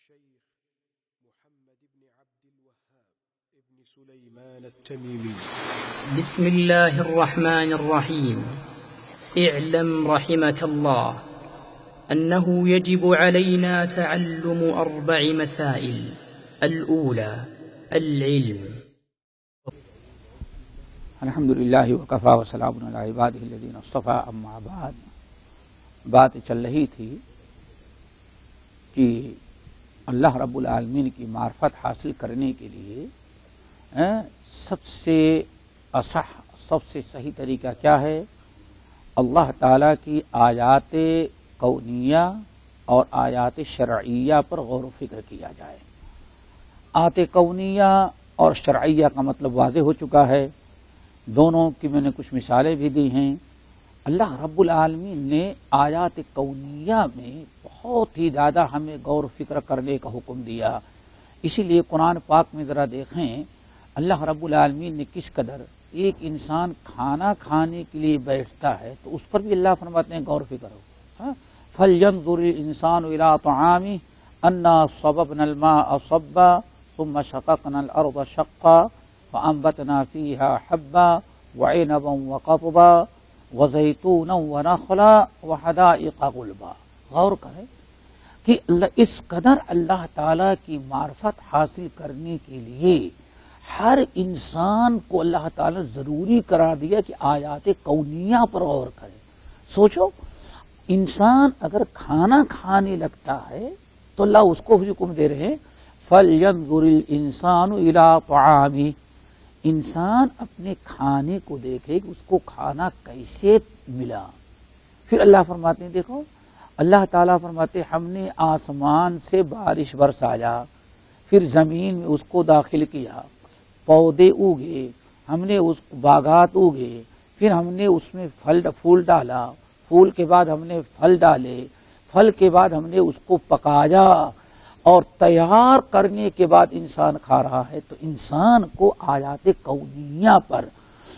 الشيخ محمد بن عبد الوهاب ابن سليمان التميمي. بسم الله الرحمن الرحيم. اعلم رحمك الله أنه يجب علينا تعلم 4 مسائل. الأولى العلم. الحمد للہ وکفیٰ وسلام علی عبادہ الذین اصطفیٰ اما بعد. بات چل رہی تھی کہ اللہ رب العالمین کی معرفت حاصل کرنے کے لیے سب سے اصح سب سے صحیح طریقہ کیا ہے؟ اللہ تعالیٰ کی آیات کونیہ اور آیات شرعیہ پر غور و فکر کیا جائے. آیات کونیہ اور شرعیہ کا مطلب واضح ہو چکا ہے، دونوں کی میں نے کچھ مثالیں بھی دی ہیں. اللہ رب العالمین نے آیات کونیہ میں بہت ہی زیادہ ہمیں غور و فکر کرنے کا حکم دیا. اسی لیے قرآن پاک میں ذرا دیکھیں اللہ رب العالمین نے کس قدر ایک انسان کھانا کھانے کے لیے بیٹھتا ہے تو اس پر بھی اللہ فرماتے ہیں غور و فکر ہو. فَلْيَنْظُرِ الْإِنسَانُ إِلَىٰ طَعَامِهِ أَنَّا صَبَبْنَا الْمَاءَ صَبًّا ثُمَّ شَقَقْنَا الْأَرْضَ شَقًّا فَأَنبَتْنَا فِيهَا حَبًّا وَعِنَبًا وَقَضْبًا وَزَيْتُونًا وَنَخْلًا وَحَدَائِقَ غُلْبًا. غور کریں کہ اس قدر اللہ تعالی کی معرفت حاصل کرنے کے لیے ہر انسان کو اللہ تعالی ضروری قرار دیا کہ آیات کونیہ پر غور کرے. سوچو، انسان اگر کھانا کھانے لگتا ہے تو اللہ اس کو بھی حکم دے رہے ہیں فَلْيَنْظُرِ الْإِنسَانُ إِلَىٰ طَعَامِهِ. انسان اپنے کھانے کو دیکھے کہ اس کو کھانا کیسے ملا. پھر اللہ فرماتے ہیں، دیکھو اللہ تعالیٰ فرماتے ہم نے آسمان سے بارش برسایا، پھر زمین میں اس کو داخل کیا، پودے اگے، ہم نے اس باغات اگے، پھر ہم نے اس میں پھول ڈالا، پھول کے بعد ہم نے پھل ڈالے، پھل کے بعد ہم نے اس کو پکایا اور تیار کرنے کے بعد انسان کھا رہا ہے. تو انسان کو آیات کونیہ پر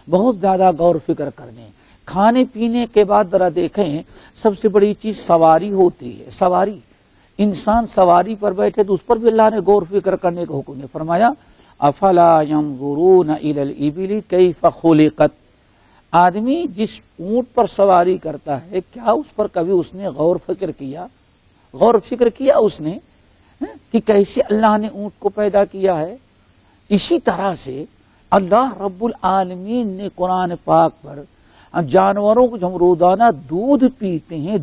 بہت زیادہ غور و فکر کرنے. کھانے پینے کے بعد ذرا دیکھیں سب سے بڑی چیز سواری ہوتی ہے. سواری، انسان سواری پر بیٹھے تو اس پر بھی اللہ نے غور و فکر کرنے کا حکم نے فرمایا افلا ينظرون الى الابل كيف خلقت. آدمی جس اونٹ پر سواری کرتا ہے کیا اس پر کبھی اس نے غور و فکر کیا؟ غور و فکر کیا اس نے کہ کیسے اللہ نے اونٹ کو پیدا کیا ہے؟ اسی طرح سے اللہ رب العالمین نے قرآن پاک پر جانوروں کو ہم روزانہ دودھ پیتے ہیں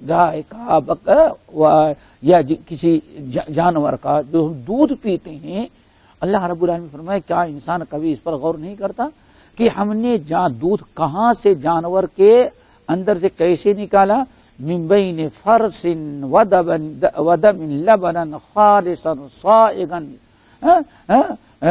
گائے کا، بکرا یا کسی جانور کا جو ہم دودھ پیتے ہیں، اللہ رب العالمین فرمایا کیا انسان کبھی اس پر غور نہیں کرتا کہ ہم نے دودھ کہاں سے جانور کے اندر سے کیسے نکالا؟ من بین فرس ودم لبنا خالصا صائغا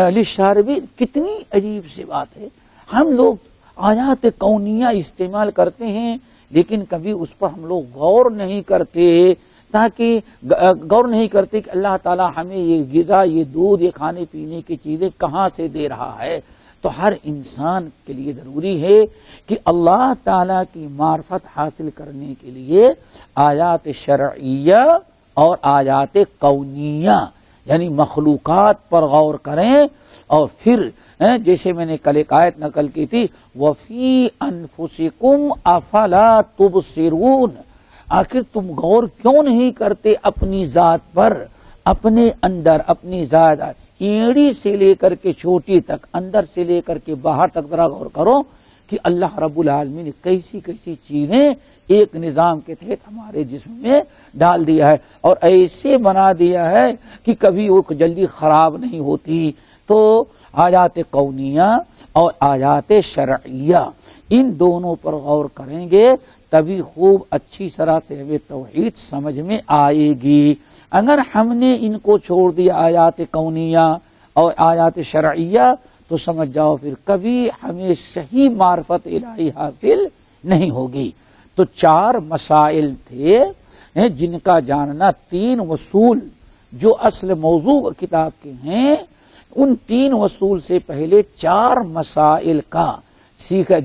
للشاربین. کتنی عجیب سی بات ہے. ہم لوگ آیات کونیہ استعمال کرتے ہیں لیکن کبھی اس پر ہم لوگ غور نہیں کرتے کہ اللہ تعالی ہمیں یہ غذا، یہ دودھ، یہ کھانے پینے کی چیزیں کہاں سے دے رہا ہے. تو ہر انسان کے لیے ضروری ہے کہ اللہ تعالی کی معرفت حاصل کرنے کے لیے آیات شرعیہ اور آیات کونیہ یعنی مخلوقات پر غور کریں. اور پھر جیسے میں نے کل ایک آیت نقل کی تھی وَفِي أَنفُسِكُمْ أَفَلَا تُبْصِرُونَ. آخر تم غور کیوں نہیں کرتے اپنی ذات پر، اپنے اندر اپنی ذات، ایڑی سے لے کر کے چھوٹی تک، اندر سے لے کر کے باہر تک ذرا غور کرو کہ اللہ رب العالمین نے کیسی کیسی چیزیں ایک نظام کے تحت ہمارے جسم میں ڈال دیا ہے اور ایسے بنا دیا ہے کہ کبھی وہ جلدی خراب نہیں ہوتی. تو آیات کونیہ اور آیات شرعیہ ان دونوں پر غور کریں گے تبھی خوب اچھی طرح سے ہمیں توحید سمجھ میں آئے گی. اگر ہم نے ان کو چھوڑ دیا آیات کونیہ اور آیات شرعیہ تو سمجھ جاؤ پھر کبھی ہمیں صحیح معرفت الہی حاصل نہیں ہوگی. تو 4 مسائل تھے جن کا جاننا، 3 اصول جو اصل موضوع کتاب کے ہیں، ان 3 اصول سے پہلے 4 مسائل کا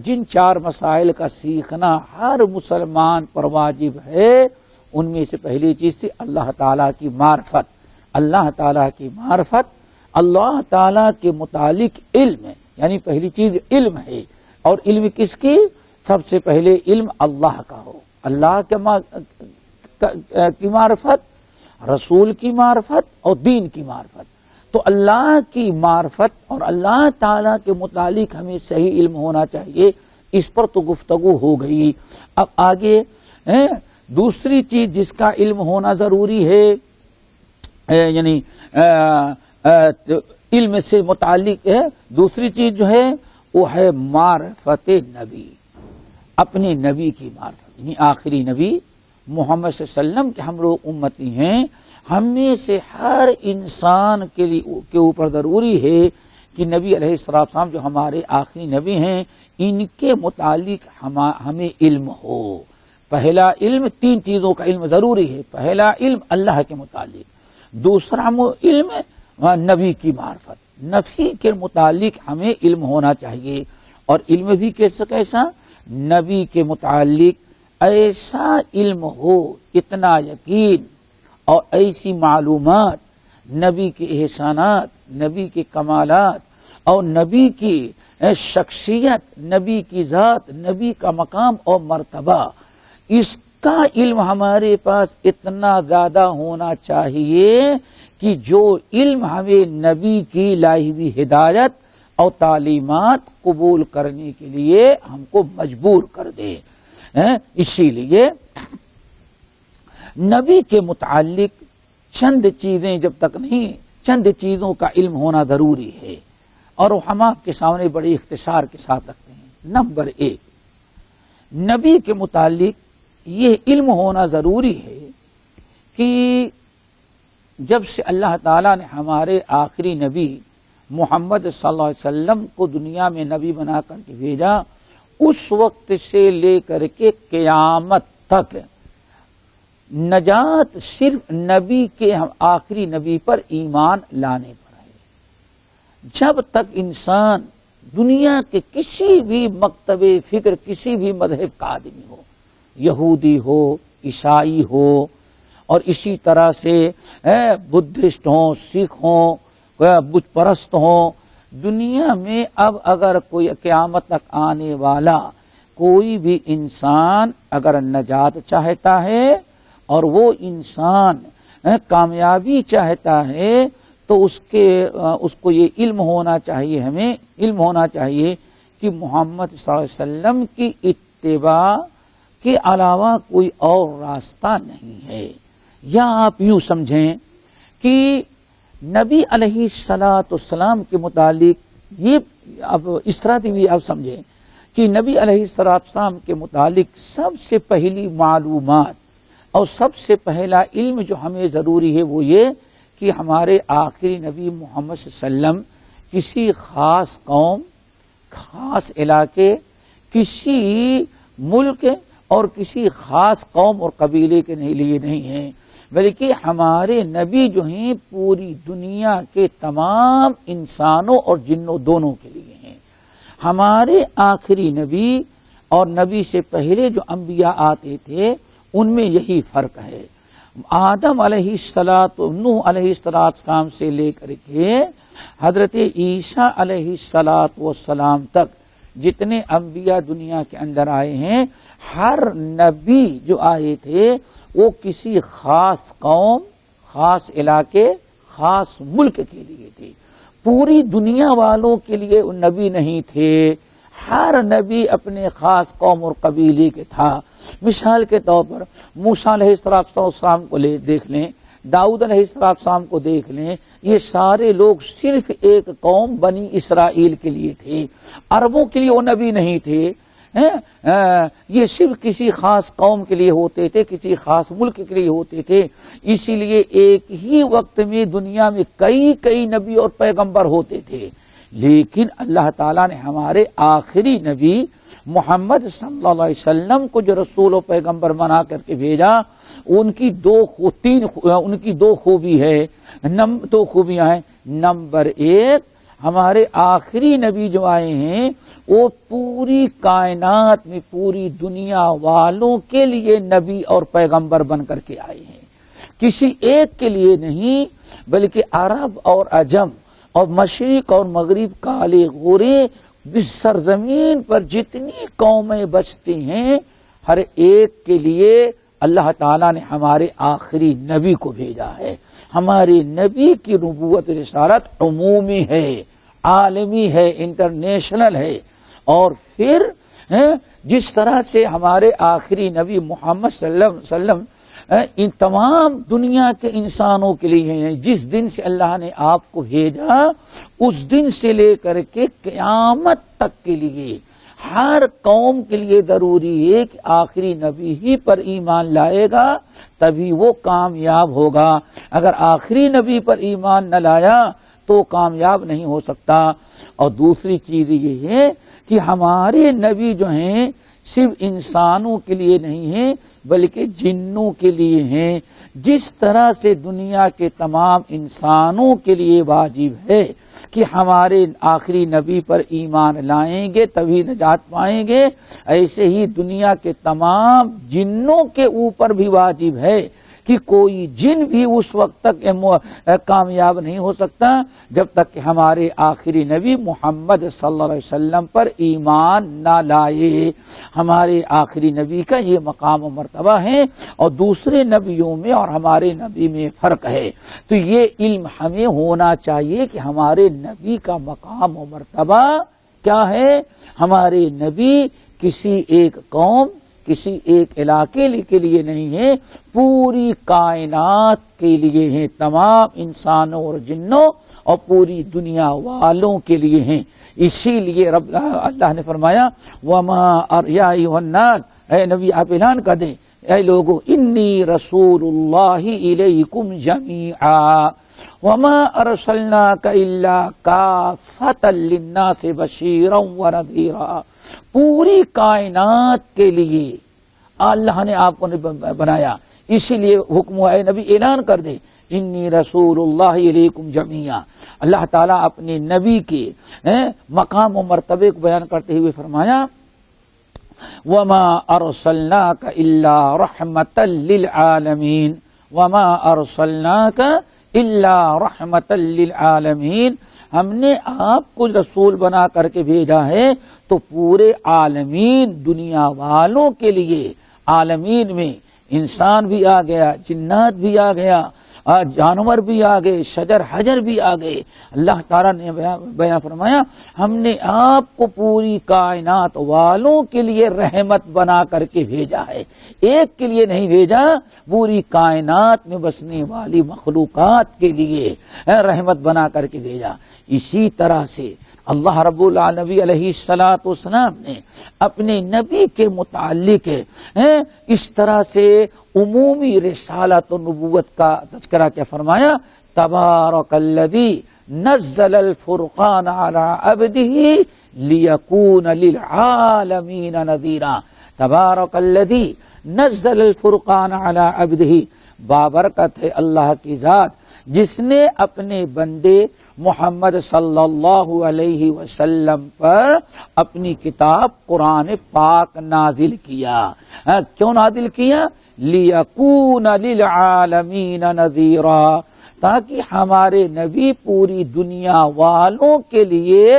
جن 4 مسائل کا سیکھنا ہر مسلمان پر واجب ہے ان میں سے پہلی چیز تھی اللہ تعالیٰ کی معرفت. اللہ تعالیٰ کی معرفت، اللہ تعالیٰ کے متعلق علم، یعنی پہلی چیز علم ہے. اور علم کس کی؟ سب سے پہلے علم اللہ کا ہو، اللہ کی معرفت، رسول کی معرفت اور دین کی معرفت. تو اللہ کی معرفت اور اللہ تعالیٰ کے متعلق ہمیں صحیح علم ہونا چاہیے. اس پر تو گفتگو ہو گئی. اب آگے دوسری چیز جس کا علم ہونا ضروری ہے، یعنی علم سے متعلق ہے دوسری چیز جو ہے وہ ہے معرفت نبی، اپنے نبی کی معرفت. یعنی آخری نبی محمد صلی اللہ علیہ وسلم کے ہم لوگ امتی ہیں. ہم میں سے ہر انسان کے اوپر ضروری ہے کہ نبی علیہ السلام جو ہمارے آخری نبی ہیں ان کے متعلق ہمیں علم ہو. پہلا علم، تین چیزوں کا علم ضروری ہے. پہلا علم اللہ کے متعلق، دوسرا علم نبی کی معرفت، نبی کے متعلق ہمیں علم ہونا چاہیے. اور علم بھی کیسا؟ نبی کے متعلق ایسا علم ہو، اتنا یقین اور ایسی معلومات، نبی کے احسانات، نبی کے کمالات اور نبی کی شخصیت، نبی کی ذات، نبی کا مقام اور مرتبہ، اس کا علم ہمارے پاس اتنا زیادہ ہونا چاہیے کہ جو علم ہمیں نبی کی لائی ہوئی ہدایت اور تعلیمات قبول کرنے کے لیے ہم کو مجبور کر دے. اسی لیے نبی کے متعلق چند چیزیں جب تک نہیں، چند چیزوں کا علم ہونا ضروری ہے اور وہ ہم آپ کے سامنے بڑے اختصار کے ساتھ رکھتے ہیں. نمبر 1، نبی کے متعلق یہ علم ہونا ضروری ہے کہ جب سے اللہ تعالیٰ نے ہمارے آخری نبی محمد صلی اللہ علیہ وسلم کو دنیا میں نبی بنا کر کے بھیجا، اس وقت سے لے کر کے قیامت تک نجات صرف نبی کے آخری نبی پر ایمان لانے پر ہے. جب تک انسان دنیا کے کسی بھی مکتب فکر، کسی بھی مذہب کا آدمی ہو، یہودی ہو، عیسائی ہو، اور اسی طرح سے بدھسٹ ہوں، سکھ ہوں، بت پرست ہوں، دنیا میں اب اگر کوئی قیامت تک آنے والا کوئی بھی انسان اگر نجات چاہتا ہے اور وہ انسان کامیابی چاہتا ہے تو اس کو یہ علم ہونا چاہیے، ہمیں علم ہونا چاہیے کہ محمد صلی اللہ علیہ وسلم کی اتباع کے علاوہ کوئی اور راستہ نہیں ہے. یا آپ یوں سمجھیں کہ نبی علیہ الصلاۃ والسلام کے متعلق یہ اب اس طرح سے بھی آپ سمجھیں کہ نبی علیہ الصلاۃ والسلام کے متعلق سب سے پہلی معلومات اور سب سے پہلا علم جو ہمیں ضروری ہے وہ یہ کہ ہمارے آخری نبی محمد صلی اللہ علیہ وسلم کسی خاص قوم، خاص علاقے، کسی ملک اور کسی خاص قوم اور قبیلے کے لیے نہیں ہیں، بلکہ ہمارے نبی جو ہیں پوری دنیا کے تمام انسانوں اور جنوں دونوں کے لیے ہیں. ہمارے آخری نبی اور نبی سے پہلے جو انبیاء آتے تھے ان میں یہی فرق ہے. آدم علیہ الصلاۃ، نوح علیہ السلام سے لے کر کے حضرت عیسیٰ علیہ الصلاۃ والسلام تک جتنے انبیاء دنیا کے اندر آئے ہیں، ہر نبی جو آئے تھے وہ کسی خاص قوم، خاص علاقے، خاص ملک کے لیے تھے. پوری دنیا والوں کے لیے وہ نبی نہیں تھے. ہر نبی اپنے خاص قوم اور قبیلے کے تھا. مثال کے طور پر موسیٰ علیہ السلام کو دیکھ لیں، داؤد علیہ السلام کو دیکھ لیں، یہ سارے لوگ صرف ایک قوم بنی اسرائیل کے لیے تھے. عربوں کے لیے وہ نبی نہیں تھے. یہ صرف کسی خاص قوم کے لیے ہوتے تھے، کسی خاص ملک کے لیے ہوتے تھے. اسی لیے ایک ہی وقت میں دنیا میں کئی نبی اور پیغمبر ہوتے تھے. لیکن اللہ تعالیٰ نے ہمارے آخری نبی محمد صلی اللہ علیہ وسلم کو جو رسول و پیغمبر بنا کر کے بھیجا، ان کی دو خوبیاں ہیں. نمبر 1، ہمارے آخری نبی جو آئے ہیں وہ پوری کائنات میں پوری دنیا والوں کے لیے نبی اور پیغمبر بن کر کے آئے ہیں، کسی ایک کے لیے نہیں، بلکہ عرب اور عجم اور مشرق اور مغرب کالے گورے اس سرزمین پر جتنی قومیں بستی ہیں ہر ایک کے لیے اللہ تعالیٰ نے ہمارے آخری نبی کو بھیجا ہے۔ ہمارے نبی کی نبوت رسالت عمومی ہے، عالمی ہے، انٹرنیشنل ہے۔ اور پھر جس طرح سے ہمارے آخری نبی محمد صلی اللہ علیہ وسلم ان تمام دنیا کے انسانوں کے لیے ہیں، جس دن سے اللہ نے آپ کو بھیجا اس دن سے لے کر کے قیامت تک کے لیے ہر قوم کے لیے ضروری ہے کہ آخری نبی ہی پر ایمان لائے گا تبھی وہ کامیاب ہوگا، اگر آخری نبی پر ایمان نہ لایا تو کامیاب نہیں ہو سکتا۔ اور دوسری چیز یہ ہے کہ ہمارے نبی جو ہیں صرف انسانوں کے لیے نہیں ہیں بلکہ جنوں کے لیے ہیں، جس طرح سے دنیا کے تمام انسانوں کے لیے واجب ہے کہ ہمارے آخری نبی پر ایمان لائیں گے تبھی نجات پائیں گے، ایسے ہی دنیا کے تمام جنوں کے اوپر بھی واجب ہے کہ کوئی جن بھی اس وقت تک کامیاب نہیں ہو سکتا جب تک کہ ہمارے آخری نبی محمد صلی اللہ علیہ وسلم پر ایمان نہ لائے۔ ہمارے آخری نبی کا یہ مقام و مرتبہ ہے اور دوسرے نبیوں میں اور ہمارے نبی میں فرق ہے، تو یہ علم ہمیں ہونا چاہیے کہ ہمارے نبی کا مقام و مرتبہ کیا ہے۔ ہمارے نبی کسی ایک قوم کسی ایک علاقے کے لیے نہیں ہے، پوری کائنات کے لیے ہیں، تمام انسانوں اور جنوں اور پوری دنیا والوں کے لیے ہیں۔ اسی لیے اللہ نے فرمایا یا ایھا الناس، اے نبی آپ اعلان کر دیں اے لوگو انی رسول اللہ الیکم جمیعا وما ارسلناک الا کافۃ للناس بشیرا ونذیرا، پوری کائنات کے لیے اللہ نے آپ کو بنایا، اسی لیے حکم ہے نبی اعلان کر دے انی رسول اللہ علیکم جمیعا۔ اللہ تعالیٰ اپنے نبی کے مقام و مرتبے کو بیان کرتے ہوئے فرمایا وما ارسلناک الا رحمتا للعالمین، وما ارسلناک الا رحمتا للعالمین، ہم نے آپ کو رسول بنا کر کے بھیجا ہے تو پورے عالمین دنیا والوں کے لیے، عالمین میں انسان بھی آ گیا، جنات بھی آ گیا، جانور بھی آ گئے، شجر حجر بھی آ گئے۔ اللہ تعالیٰ نے بیان فرمایا ہم نے آپ کو پوری کائنات والوں کے لیے رحمت بنا کر کے بھیجا ہے، ایک کے لیے نہیں بھیجا، پوری کائنات میں بسنے والی مخلوقات کے لیے رحمت بنا کر کے بھیجا۔ اسی طرح سے اللہ رب العالمین علیہ الصلوۃ والسلام نے اپنے نبی کے متعلق اس طرح سے عمومی رسالت و نبوت کا تذکرہ کیا فرمایا تبارک الذی نزل الفرقان علی عبدہ لیکون للعالمین نذیرا، تبارک الذی نزل الفرقان علی عبدہ، بابرکت ہے اللہ کی ذات جس نے اپنے بندے محمد صلی اللہ علیہ وسلم پر اپنی کتاب قرآن پاک نازل کیا۔ کیوں نازل کیا؟ لیکون للعالمین نذیرا، تاکہ ہمارے نبی پوری دنیا والوں کے لیے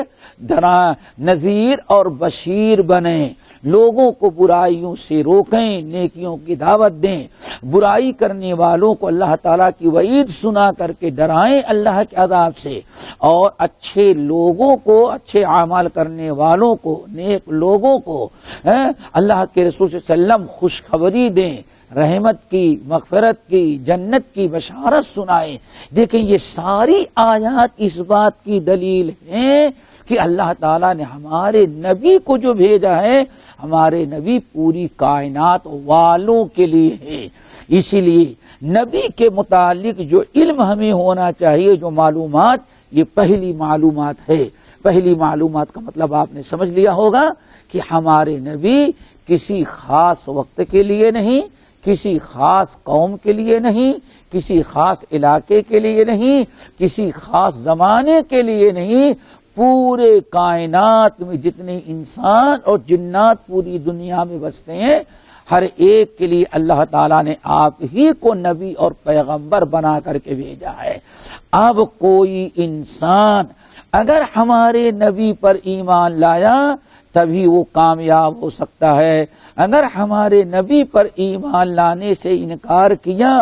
نذیر اور بشیر بنے، لوگوں کو برائیوں سے روکیں، نیکیوں کی دعوت دیں، برائی کرنے والوں کو اللہ تعالیٰ کی وعید سنا کر کے ڈرائیں اللہ کے عذاب سے، اور اچھے لوگوں کو، اچھے اعمال کرنے والوں کو، نیک لوگوں کو اللہ کے رسول صلی اللہ علیہ وسلم خوشخبری دیں، رحمت کی، مغفرت کی، جنت کی بشارت سنائیں۔ دیکھیں یہ ساری آیات اس بات کی دلیل ہیں کہ اللہ تعالیٰ نے ہمارے نبی کو جو بھیجا ہے، ہمارے نبی پوری کائنات والوں کے لیے ہے۔ اسی لیے نبی کے متعلق جو علم ہمیں ہونا چاہیے، جو معلومات، یہ پہلی معلومات ہے۔ پہلی معلومات کا مطلب آپ نے سمجھ لیا ہوگا کہ ہمارے نبی کسی خاص وقت کے لیے نہیں، کسی خاص قوم کے لیے نہیں، کسی خاص علاقے کے لیے نہیں، کسی خاص زمانے کے لیے نہیں، پورے کائنات میں جتنے انسان اور جنات پوری دنیا میں بستے ہیں، ہر ایک کے لیے اللہ تعالیٰ نے آپ ہی کو نبی اور پیغمبر بنا کر کے بھیجا ہے۔ اب کوئی انسان اگر ہمارے نبی پر ایمان لایا تبھی وہ کامیاب ہو سکتا ہے، اگر ہمارے نبی پر ایمان لانے سے انکار کیا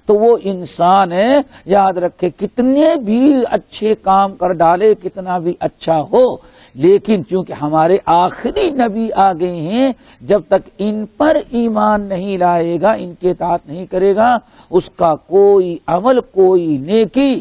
تو وہ انسان ہے، یاد رکھے کتنے بھی اچھے کام کر ڈالے، کتنا بھی اچھا ہو، لیکن چونکہ ہمارے آخری نبی آ گئے ہیں، جب تک ان پر ایمان نہیں لائے گا، ان کے اطاعت نہیں کرے گا، اس کا کوئی عمل، کوئی نیکی،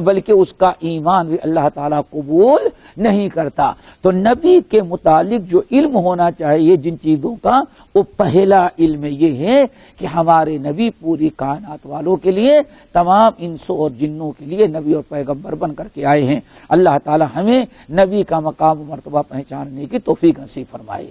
بلکہ اس کا ایمان بھی اللہ تعالیٰ قبول نہیں کرتا۔ تو نبی کے متعلق جو علم ہونا چاہیے جن چیزوں کا، وہ پہلا علم یہ ہے کہ ہمارے نبی پوری کائنات والوں کے لیے، تمام انسوں اور جنوں کے لیے نبی اور پیغمبر بن کر کے آئے ہیں۔ اللہ تعالیٰ ہمیں نبی کا مقام و مرتبہ پہچاننے کی توفیق نصیب فرمائے۔